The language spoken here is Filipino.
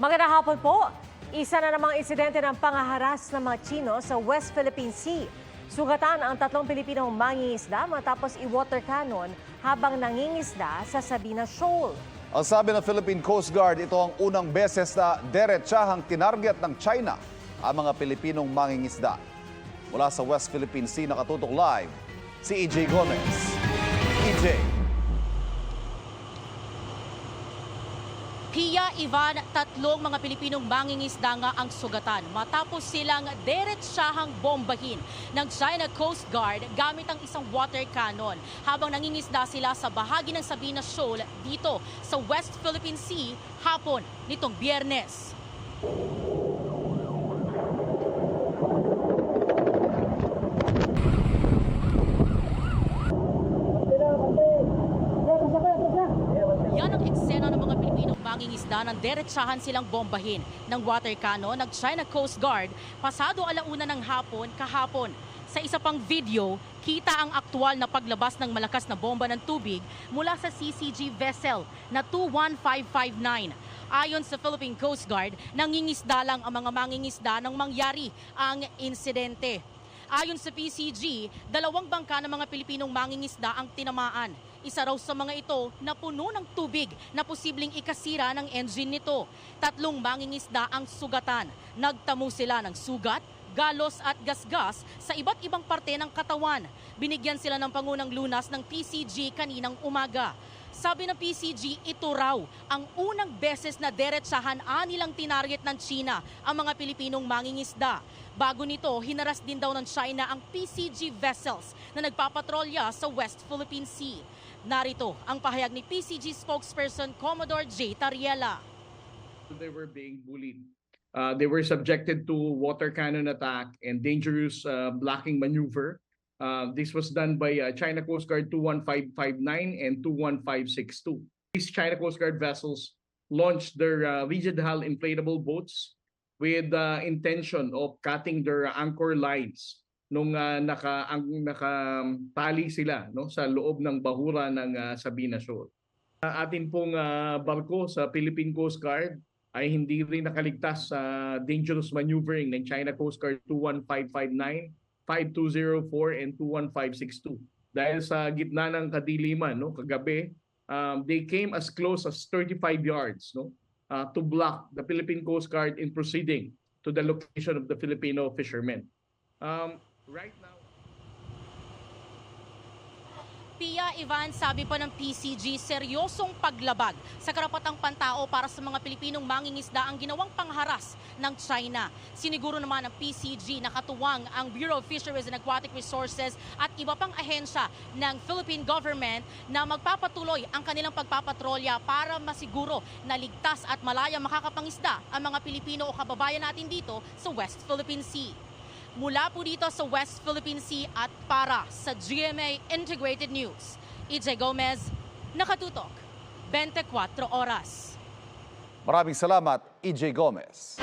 Magandang hapon po. Isa na namang insidente ng pangaharas ng mga Chino sa West Philippine Sea. Sugatan ang 3 Pilipinong mangingisda matapos i-water cannon habang nangingisda sa Sabina Shoal. Ang sabi ng Philippine Coast Guard, ito ang unang beses na deretsahang tinarget ng China ang mga Pilipinong mangingisda. Mula sa West Philippine Sea, nakatutok live si EJ Gomez. EJ. Pia, Ivan, 3 mga Pilipinong mangingisda nga ang sugatan matapos silang deretsahang bombahin ng China Coast Guard gamit ang isang water cannon habang nangingisda sila sa bahagi ng Sabina Shoal dito sa West Philippine Sea hapon nitong Biyernes. Yan ang eksena ng mga Pilipinong mangingisda nang deretsahan silang bombahin ng water cannon ng China Coast Guard pasado 1:00 ng hapon kahapon. Sa isa pang video, kita ang aktual na paglabas ng malakas na bomba ng tubig mula sa CCG vessel na 21559. Ayon sa Philippine Coast Guard, nangingisda lang ang mga mangingisda nang mangyari ang insidente. Ayon sa PCG, 2 bangka ng mga Pilipinong mangingisda ang tinamaan. Isa raw sa mga ito na puno ng tubig na posibleng ikasira ng engine nito. 3 mangingisda ang sugatan. Nagtamo sila ng sugat, galos at gasgas sa iba't ibang parte ng katawan. Binigyan sila ng pangunang lunas ng PCG kaninang umaga. Sabi ng PCG, ito raw ang unang beses na deretsahan nilang tinarget ng China ang mga Pilipinong mangingisda. Bago nito, hinaras din daw ng China ang PCG vessels na nagpapatrolya sa West Philippine Sea. Narito ang pahayag ni PCG spokesperson Commodore J. Tariela. They were being bullied. They were subjected to water cannon attack and dangerous blocking maneuver. This was done by China Coast Guard 21559 and 21562. These China Coast Guard vessels launched their rigid hull inflatable boats with the intention of cutting their anchor lines nung nakatali sila sa loob ng bahura ng Sabina Shoal. Atin pong barko sa Philippine Coast Guard ay hindi rin nakaligtas sa dangerous maneuvering ng China Coast Guard 21559, 5204 and 21562. Dahil sa gitna ng kadiliman kagabi, they came as close as 35 yards to block the Philippine Coast Guard in proceeding to the location of the Filipino fishermen. Right now, Pia, Ivan, sabi pa ng PCG, seryosong paglabag sa karapatang pantao para sa mga Pilipinong mangingisda ang ginawang pangharas ng China. Siniguro naman ng PCG na katuwang ang Bureau of Fisheries and Aquatic Resources at iba pang ahensya ng Philippine government na magpapatuloy ang kanilang pagpapatrolya para masiguro na ligtas at malaya makakapangisda ang mga Pilipino o kababayan natin dito sa West Philippine Sea. Mula po dito sa West Philippine Sea at para sa GMA Integrated News, EJ Gomez, nakatutok, 24 oras. Maraming salamat, EJ Gomez.